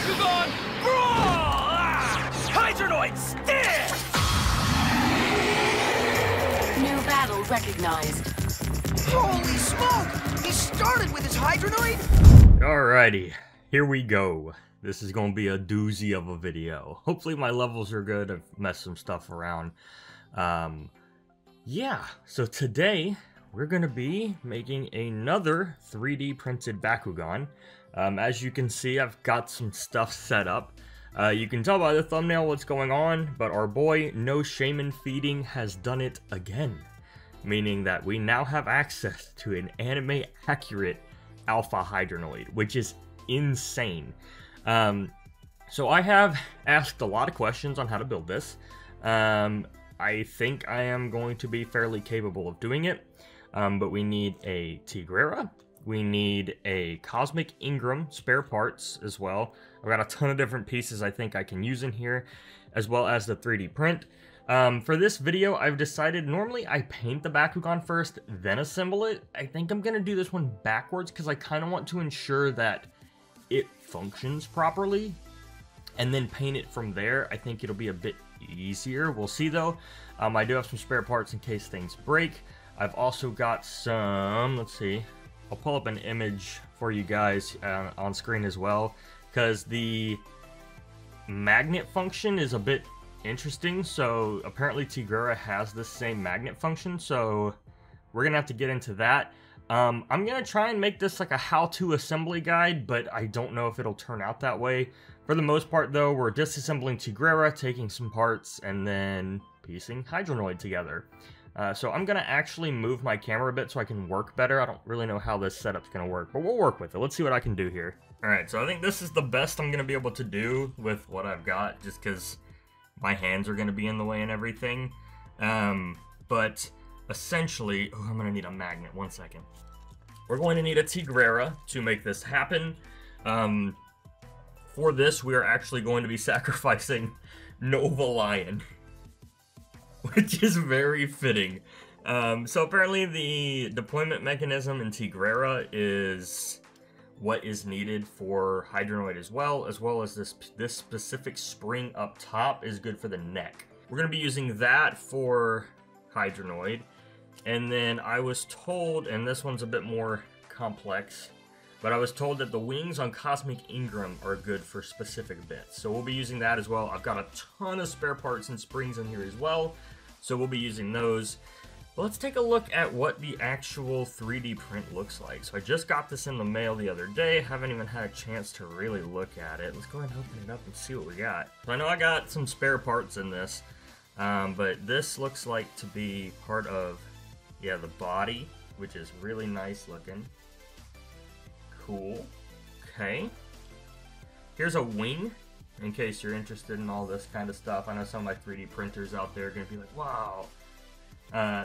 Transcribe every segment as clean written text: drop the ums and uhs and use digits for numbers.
Bakugan Brawl! Hydranoid Stick! New battle recognized. Holy smoke! He started with his Hydranoid? Alrighty, here we go. This is gonna be a doozy of a video. Hopefully my levels are good. I've messed some stuff around. Yeah, so today we're gonna be making another 3D printed Bakugan. As you can see, I've got some stuff set up. You can tell by the thumbnail what's going on, but our boy NoShayminFeeding has done it again. Meaning that we now have access to an anime accurate Alpha Hydranoid, which is insane. So I have asked a lot of questions on how to build this. I think I am going to be fairly capable of doing it, but we need a Tigrera, we need a Cosmic Ingram spare parts as well. I've got a ton of different pieces I think I can use in here, as well as the 3D print. For this video, I've decided normally I paint the Bakugan first, then assemble it. I think I'm going to do this one backwards because I kind of want to ensure that it functions properly and then paint it from there. I think it'll be a bit easier. We'll see though. I do have some spare parts in case things break. I've also got some, let's see, I'll pull up an image for you guys on screen as well because the magnet function is a bit interesting. So apparently Tigrera has the same magnet function, so we're gonna have to get into that. I'm gonna try and make this like a how-to assembly guide, but I don't know if it'll turn out that way. For the most part though, we're disassembling Tigrera, taking some parts, and then piecing Hydranoid together. So I'm gonna actually move my camera a bit so I can work better. I don't really know how this setup's gonna work, but we'll work with it. Let's see what I can do here. Alright, so I think this is the best I'm gonna be able to do with what I've got, just because my hands are going to be in the way and everything. But essentially, I'm going to need a magnet. 1 second. We're going to need a Tigrera to make this happen. For this, we are actually going to be sacrificing Nova Lion, which is very fitting. So apparently the deployment mechanism in Tigrera is what is needed for Hydranoid as well as this specific spring up top is good for the neck. We're going to be using that for Hydranoid, and then I was told, and this one's a bit more complex, but I was told that the wings on Cosmic Ingram are good for specific bits, so we'll be using that as well. I've got a ton of spare parts and springs in here as well, so we'll be using those. Let's take a look at what the actual 3D print looks like. So I just got this in the mail the other day. Haven't even had a chance to really look at it. Let's go ahead and open it up and see what we got. So I know I got some spare parts in this, but this looks like to be part of, yeah, the body, which is really nice looking. Cool. Okay. Here's a wing, in case you're interested in all this kind of stuff. I know some of my 3D printers out there are going to be like, wow.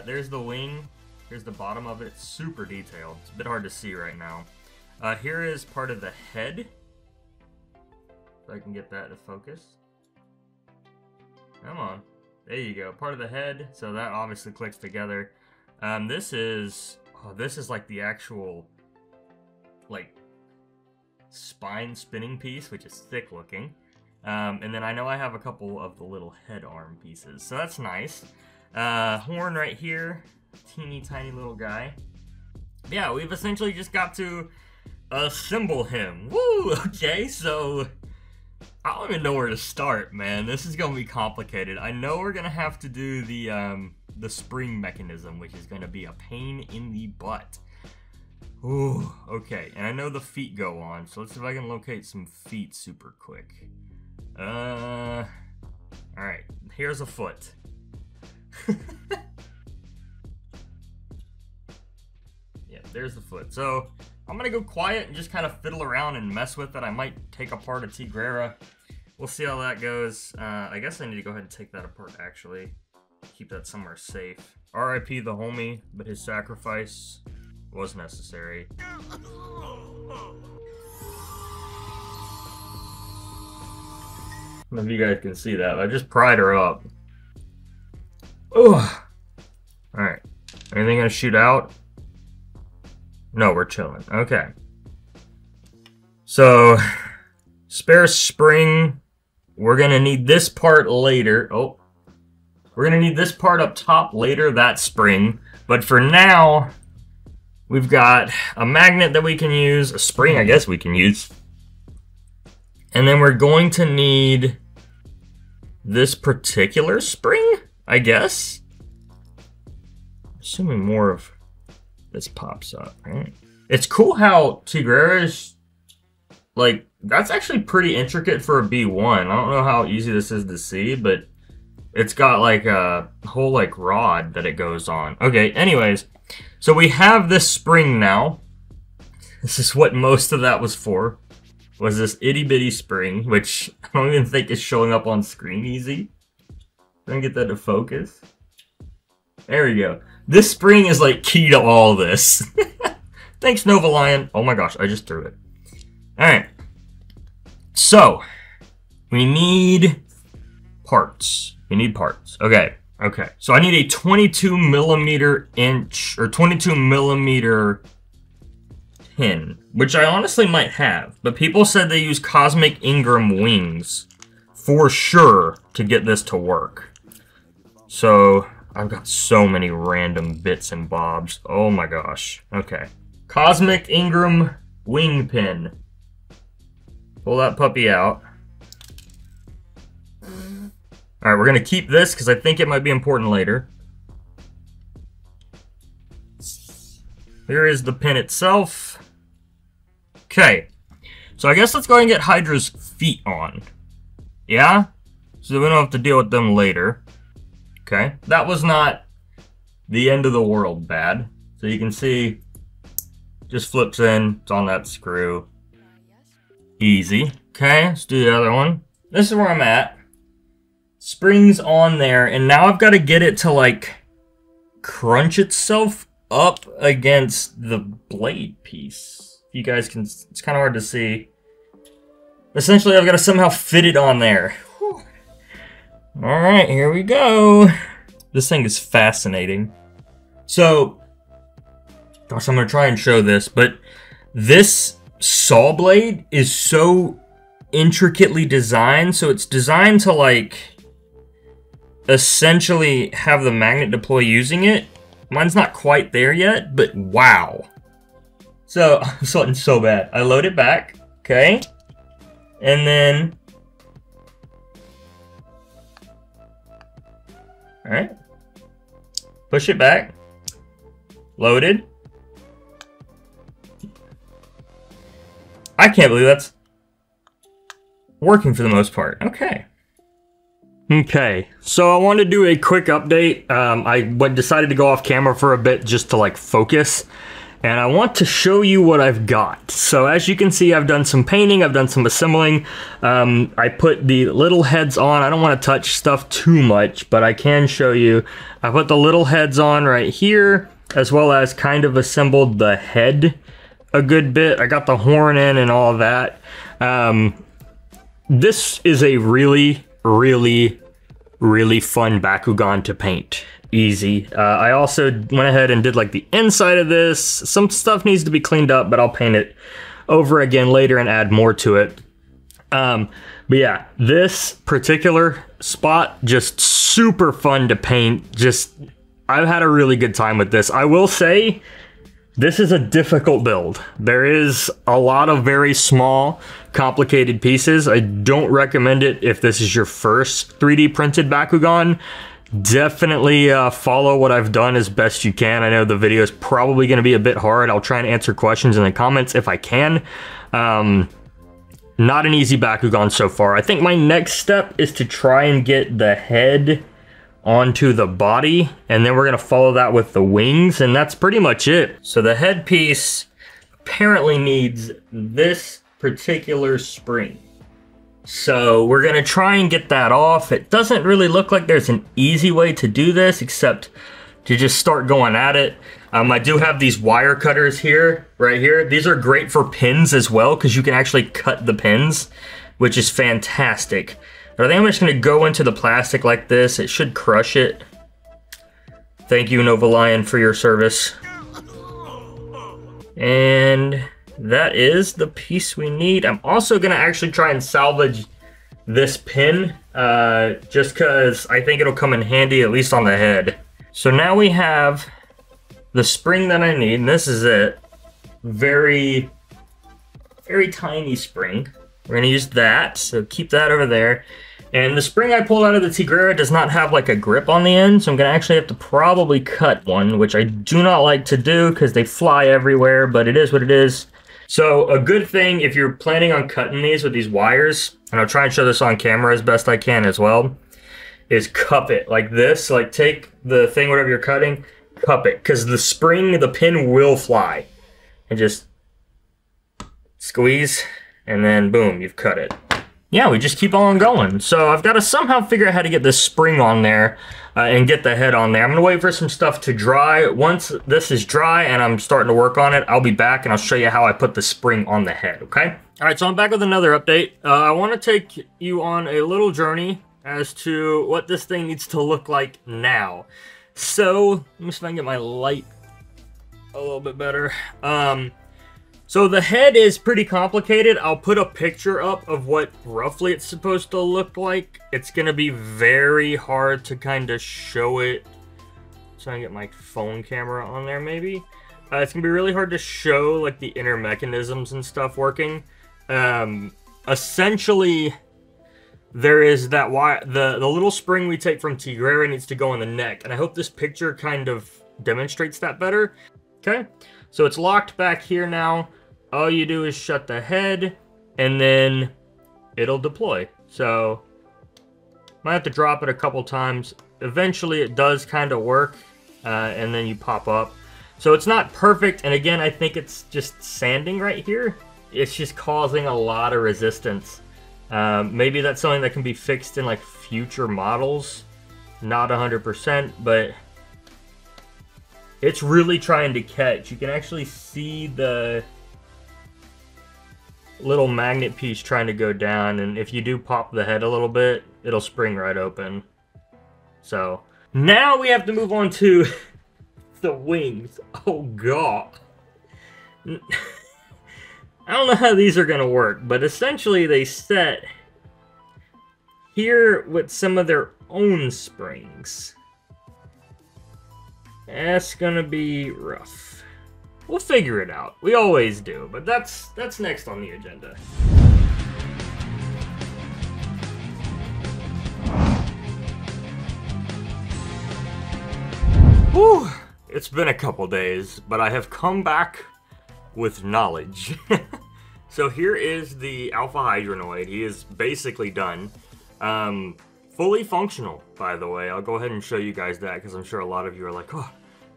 There's the wing, here's the bottom of it. It's super detailed. It's a bit hard to see right now. Here is part of the head. If I can get that to focus. Come on. There you go. Part of the head. So that obviously clicks together. This is like the actual, like, spine spinning piece, which is thick looking. And then I know I have a couple of the little head arm pieces. So that's nice. Horn right here, teeny tiny little guy. Yeah, we've essentially just got to assemble him. Woo! Okay, so I don't even know where to start, man. This is gonna be complicated. I know we're gonna have to do the spring mechanism, which is gonna be a pain in the butt. Ooh, okay, and I know the feet go on, so let's see if I can locate some feet super quick. Alright, here's a foot. Yeah, there's the foot. So I'm gonna go quiet and just kind of fiddle around and mess with it. I might take apart a Tigrera. We'll see how that goes. I guess I need to go ahead and take that apart actually. Keep that somewhere safe. R.I.P. the homie, but his sacrifice was necessary. I don't know if you guys can see that, but I just pried her up. Ugh. Alright. Anything gonna shoot out? No, we're chilling. Okay. So Spare spring. We're gonna need this part later. Oh. We're gonna need this part up top later, that spring. But for now, we've got a magnet that we can use, a spring I guess we can use. And then we're going to need this particular spring, I guess. Assuming more of this pops up, right? It's cool how Tigrera's, like, that's actually pretty intricate for a B1. I don't know how easy this is to see, but it's got like a whole like rod that it goes on. Okay, anyways, so we have this spring now. This is what most of that was for, was this itty bitty spring, which I don't even think is showing up on screen easy. Let me get that to focus. There we go. This spring is like key to all this. Thanks, Nova Lion. Oh my gosh, I just threw it. Alright. So, we need parts. We need parts. Okay. Okay. So I need a 22 millimeter inch or 22 millimeter pin, which I honestly might have, but people said they use Cosmic Ingram wings for sure to get this to work. So I've got so many random bits and bobs. Oh my gosh. Okay. Cosmic Ingram wing pin. Pull that puppy out. Alright, we're going to keep this because I think it might be important later. Here is the pin itself. Okay. So I guess let's go ahead and get Hydra's feet on. Yeah? So we don't have to deal with them later. Okay. That was not the end of the world bad. So you can see, just flips in. It's on that screw. Easy. Okay, let's do the other one. This is where I'm at. Spring's on there, and now I've got to get it to, like, crunch itself up against the blade piece. You guys can, it's kind of hard to see. Essentially, I've got to somehow fit it on there. Alright, here we go. This thing is fascinating. So, gosh, I'm going to try and show this, but this saw blade is so intricately designed, so it's designed to, like, essentially have the magnet deploy using it. Mine's not quite there yet, but wow. So, I'm sweating so bad. I load it back, okay? And then... Alright. Push it back. Loaded. I can't believe that's working for the most part. Okay. Okay, so I wanted to do a quick update. I decided to go off camera for a bit just to like focus, and I want to show you what I've got. So as you can see, I've done some painting, I've done some assembling. I put the little heads on. I don't want to touch stuff too much, but I can show you. I put the little heads on right here, as well as kind of assembled the head a good bit. I got the horn in and all of that. This is a really fun Bakugan to paint. Easy. I also went ahead and did like the inside of this. Some stuff needs to be cleaned up, but I'll paint it over again later and add more to it. But yeah, this particular spot, just super fun to paint. Just, I've had a really good time with this. I will say, this is a difficult build. There is a lot of very small, complicated pieces. I don't recommend it if this is your first 3D printed Bakugan. Definitely follow what I've done as best you can. I know the video is probably going to be a bit hard. I'll try and answer questions in the comments if I can. Not an easy Bakugan so far. I think my next step is to try and get the head onto the body, and then we're going to follow that with the wings, and that's pretty much it. So the headpiece apparently needs this particular spring. So we're going to try and get that off. It doesn't really look like there's an easy way to do this except to just start going at it. I do have these wire cutters here, right here. These are great for pins as well because you can actually cut the pins, which is fantastic. But I think I'm just going to go into the plastic like this. It should crush it. Thank you, Nova Lion, for your service. And that is the piece we need. I'm also gonna actually try and salvage this pin, just because I think it'll come in handy, at least on the head. So now we have the spring that I need, and this is it. Very, very tiny spring. We're gonna use that, so keep that over there. And the spring I pulled out of the Tigrera does not have like a grip on the end, so I'm gonna actually have to probably cut one, which I do not like to do because they fly everywhere, but it is what it is. So a good thing if you're planning on cutting these with these wires, and I'll try and show this on camera as best I can as well, is cup it like this. Like take the thing, whatever you're cutting, cup it, because the spring, the pin will fly. And just squeeze, and then boom, you've cut it. Yeah, we just keep on going. So I've got to somehow figure out how to get this spring on there and get the head on there. I'm going to wait for some stuff to dry. Once this is dry and I'm starting to work on it, I'll be back and I'll show you how I put the spring on the head, okay? All right, so I'm back with another update. I want to take you on a little journey as to what this thing needs to look like now. So, let me see if I can get my light a little bit better. So the head is pretty complicated. I'll put a picture up of what roughly it's supposed to look like. It's gonna be very hard to kind of show it. So I can get my phone camera on there maybe. It's gonna be really hard to show like the inner mechanisms and stuff working. Essentially, there is that wire, the little spring we take from Tigrera needs to go in the neck, and I hope this picture kind of demonstrates that better. Okay, so it's locked back here now. All you do is shut the head, and then it'll deploy. So, might have to drop it a couple times. Eventually, it does kind of work, and then you pop up. So it's not perfect, and again, I think it's just sanding right here. It's just causing a lot of resistance. Maybe that's something that can be fixed in like future models. Not 100%, but it's really trying to catch. You can actually see the little magnet piece trying to go down, and if you do pop the head a little bit, it'll spring right open. So now we have to move on to the wings. Oh god. I don't know how these are gonna work, but essentially they set here with some of their own springs. That's gonna be rough. We'll figure it out. We always do, but that's next on the agenda. Whew! It's been a couple days, but I have come back with knowledge. So here is the Alpha Hydranoid. He is basically done. Fully functional, by the way. I'll go ahead and show you guys that because I'm sure a lot of you are like, oh,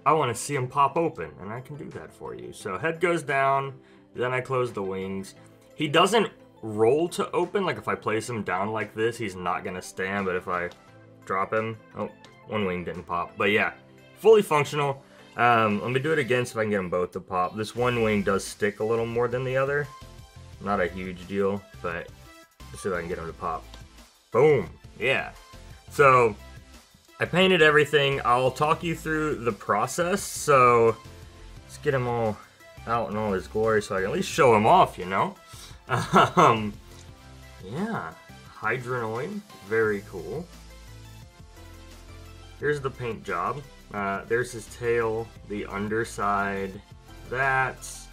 I want to see him pop open, and I can do that for you. So head goes down, then I close the wings. He doesn't roll to open. Like if I place him down like this, he's not going to stand, but if I drop him, oh, one wing didn't pop. But yeah, fully functional. Let me do it again so if I can get them both to pop. This one wing does stick a little more than the other. Not a huge deal, but let's see if I can get them to pop. Boom. Yeah. So I painted everything. I'll talk you through the process. So let's get him all out in all his glory so I can at least show him off, you know? Yeah. Hydranoid. Very cool. Here's the paint job. There's his tail, the underside. That's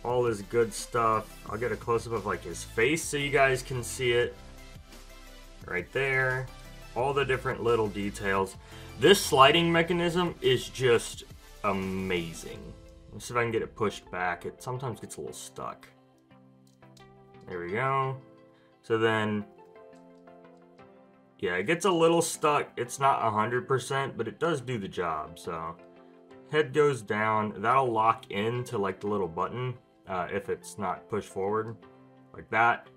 all his good stuff. I'll get a close-up of like his face so you guys can see it. Right there. All the different little details. This sliding mechanism is just amazing. Let's see if I can get it pushed back. It sometimes gets a little stuck. There we go. So then, yeah, it gets a little stuck. It's not 100%, but it does do the job. So head goes down. That'll lock into like the little button if it's not pushed forward like that.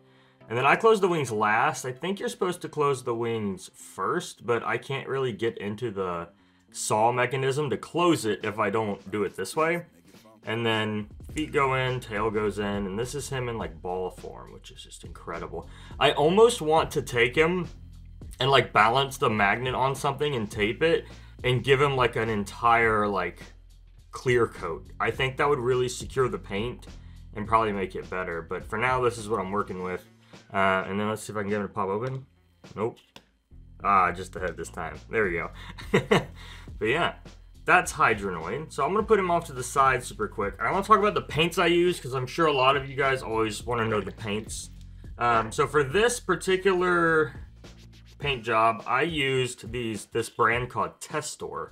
And then I close the wings last. I think you're supposed to close the wings first, but I can't really get into the saw mechanism to close it if I don't do it this way. And then feet go in, tail goes in, and this is him in like ball form, which is just incredible. I almost want to take him and like balance the magnet on something and tape it and give him like an entire like clear coat. I think that would really secure the paint and probably make it better. But for now, this is what I'm working with. And then let's see if I can get it to pop open. Nope. Ah, just the head this time. There we go. But yeah, that's Hydranoid. So I'm going to put him off to the side super quick. I want to talk about the paints I use because I'm sure a lot of you guys always want to know the paints. So for this particular paint job, I used this brand called Testor.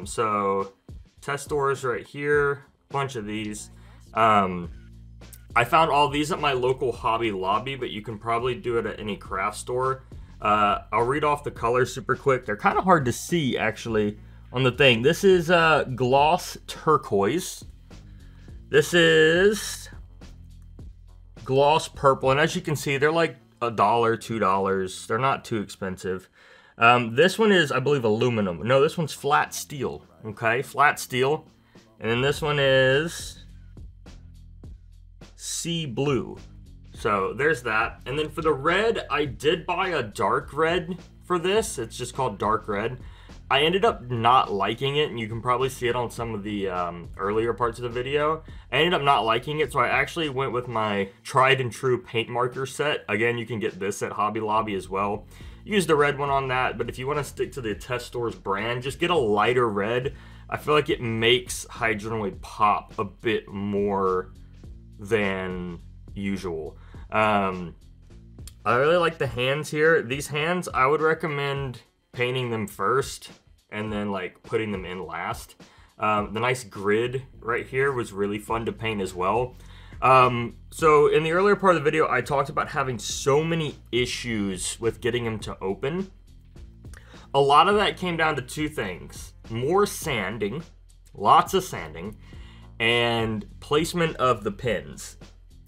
So Testor's right here, a bunch of these. I found all these at my local Hobby Lobby, but you can probably do it at any craft store. I'll read off the colors super quick. They're kind of hard to see actually on the thing. This is gloss turquoise. This is gloss purple, and as you can see, they're like $1, $2. They're not too expensive. This one is, I believe, aluminum. No, this one's flat steel. Okay, flat steel. And then this one is sea blue. So there's that. And then for the red, I did buy a dark red for this. It's just called dark red. I ended up not liking it, and you can probably see it on some of the earlier parts of the video. I ended up not liking it, so I actually went with my tried and true paint marker set. Again, you can get this at Hobby Lobby as well. Use the red one on that, but if you want to stick to the Testor's brand, just get a lighter red. I feel like it makes Hydranoid pop a bit more than usual. I really like the hands here. These hands, I would recommend painting them first and then like putting them in last. The nice grid right here was really fun to paint as well. So in the earlier part of the video, I talked about having so many issues with getting him to open. A lot of that came down to two things: more sanding, lots of sanding, and placement of the pins.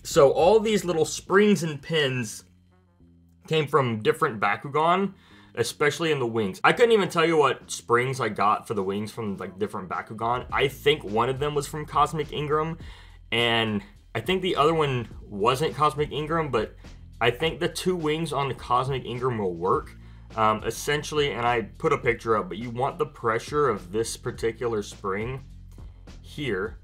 So all these little springs and pins came from different Bakugan, especially in the wings. I couldn't even tell you what springs I got for the wings from like different Bakugan. I think one of them was from Cosmic Ingram, and I think the other one wasn't Cosmic Ingram, but I think the two wings on the Cosmic Ingram will work. Essentially, and I put a picture up, but you want the pressure of this particular spring here,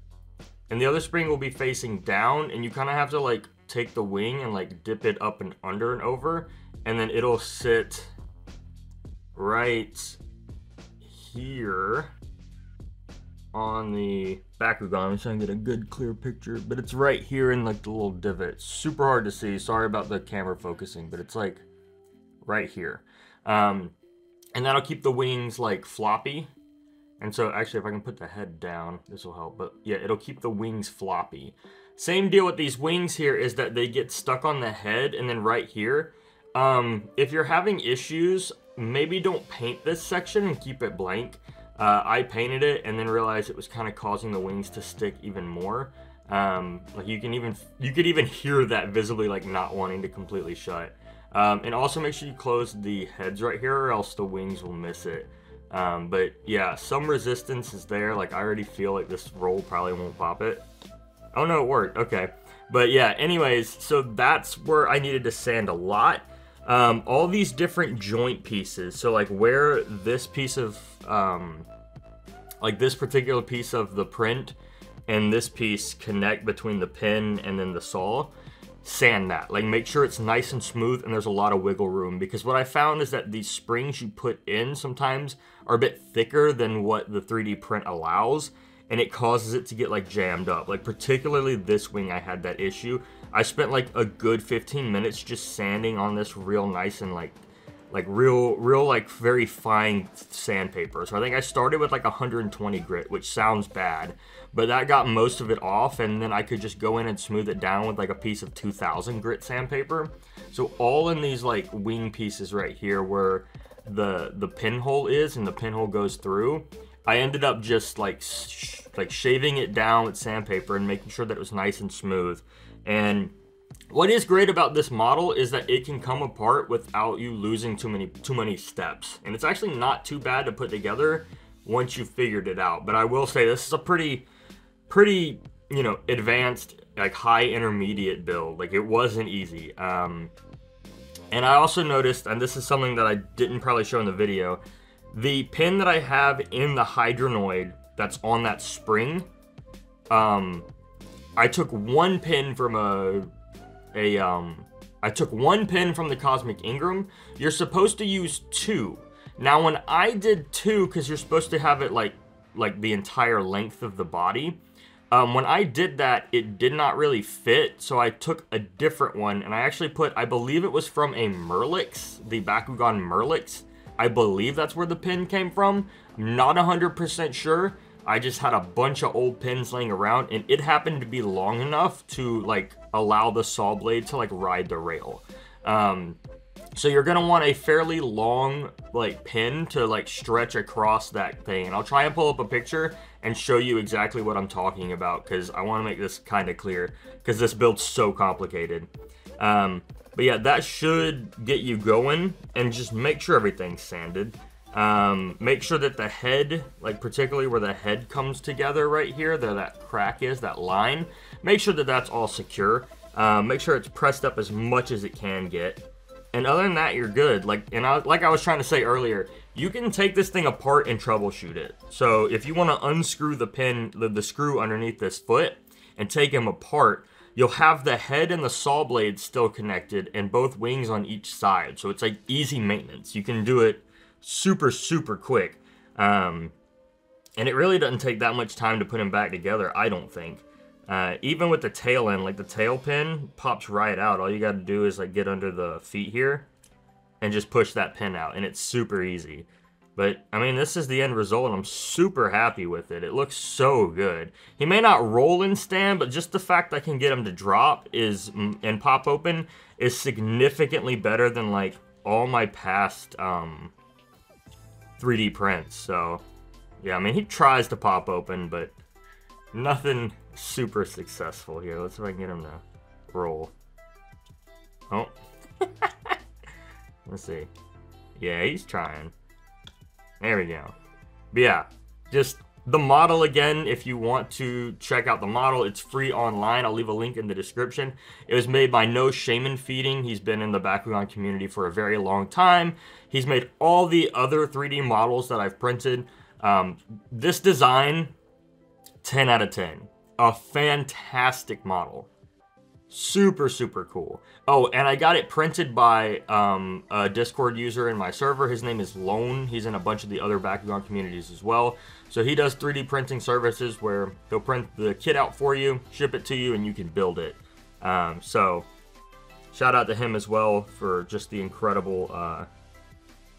and the other spring will be facing down, and you kind of have to like take the wing and like dip it up and under and over, and then it'll sit right here on the Bakugan. I'm trying to get a good clear picture, but it's right here in like the little divot. It's super hard to see. Sorry about the camera focusing, but it's like right here. And that'll keep the wings like floppy. And so actually, if I can put the head down, this will help. But yeah, it'll keep the wings floppy. Same deal with these wings here is that they get stuck on the head and then right here. If you're having issues, maybe don't paint this section and keep it blank. I painted it and then realized it was kind of causing the wings to stick even more. Like you could even hear that visibly, like not wanting to completely shut. And also make sure you close the heads right here, or else the wings will miss it. But yeah, some resistance is there. Like I already feel like this roll probably won't pop it. Oh no, it worked. Okay. But yeah, anyways, so that's where I needed to sand a lot. All these different joint pieces. So like where this piece of, like this particular piece of the print and this piece connect between the pin and then the saw, sand that. Like make sure it's nice and smooth and there's a lot of wiggle room, because what I found is that these springs you put in sometimes are a bit thicker than what the 3D print allows, and it causes it to get like jammed up. Like particularly this wing, I had that issue. I spent like a good 15 minutes just sanding on this real nice and like real like very fine sandpaper. So I think I started with like 120 grit, which sounds bad, but that got most of it off, and then I could just go in and smooth it down with like a piece of 2000 grit sandpaper. So all in these like wing pieces right here where the pinhole is and the pinhole goes through, I ended up just like shaving it down with sandpaper and making sure that it was nice and smooth. And what is great about this model is that it can come apart without you losing too many steps. And it's actually not too bad to put together once you've figured it out. But I will say this is a pretty, you know, advanced, like high intermediate build. Like it wasn't easy. And I also noticed, and this is something that I didn't probably show in the video, the pin that I have in the Hydranoid that's on that spring. I took one pin from I took one pin from the Cosmic Ingram. You're supposed to use 2. Now, when I did 2, because you're supposed to have it like the entire length of the body, when I did that, it did not really fit, so I took a different one, and I actually put, I believe it was from a Merlix, the Bakugan Merlix. I believe that's where the pin came from. I'm not 100% sure. I just had a bunch of old pins laying around, and it happened to be long enough to, like, allow the saw blade to, like, ride the rail. So you're gonna want a fairly long, like, pin to, like, stretch across that thing. And I'll try and pull up a picture and show you exactly what I'm talking about, because I want to make this kind of clear, because this build's so complicated. But yeah, that should get you going, and just make sure everything's sanded. Make sure that the head, like particularly where the head comes together right here, that crack is, that line, make sure that that's all secure. Make sure it's pressed up as much as it can get. And other than that, you're good. Like I was trying to say earlier, you can take this thing apart and troubleshoot it. So if you want to unscrew the pin, the screw underneath this foot, and take them apart, you'll have the head and the saw blade still connected, and both wings on each side. So it's like easy maintenance. You can do it super quick, and it really doesn't take that much time to put them back together, I don't think. Even with the tail end, like the tail pin pops right out. All you got to do is like get under the feet here and just push that pin out, and it's super easy. But I mean, this is the end result, and I'm super happy with it. It looks so good. He may not roll and stand, but just the fact I can get him to drop is and pop open is significantly better than like all my past 3D prints. So yeah, I mean, he tries to pop open, but nothing super successful here. Let's see if I can get him to roll. Oh. Let's see. Yeah, he's trying. There we go. But yeah, just the model again, if you want to check out the model, it's free online. I'll leave a link in the description. It was made by NoShayminFeeding. He's been in the Bakugan community for a very long time. He's made all the other 3D models that I've printed. This design, 10 out of 10. A fantastic model. Super cool. Oh, and I got it printed by a Discord user in my server. His name is Lone. He's in a bunch of the other Bakugan communities as well. So he does 3D printing services where he'll print the kit out for you, ship it to you, and you can build it. So shout out to him as well for just the incredible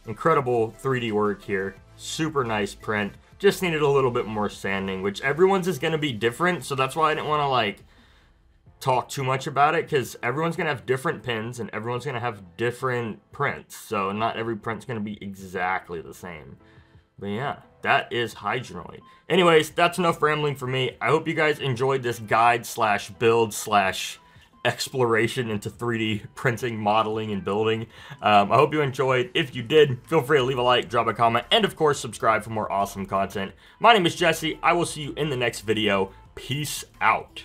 3D work here. Super nice print. Just needed a little bit more sanding, which everyone's is going to be different. So that's why I didn't want to like talk too much about it, because everyone's going to have different pins and everyone's going to have different prints. So not every print's going to be exactly the same. But yeah, that is Hydranoid. Anyways, that's enough rambling for me. I hope you guys enjoyed this guide slash build slash exploration into 3D printing, modeling, and building. I hope you enjoyed. If you did, feel free to leave a like, drop a comment, and of course, subscribe for more awesome content. My name is Jesse. I will see you in the next video. Peace out.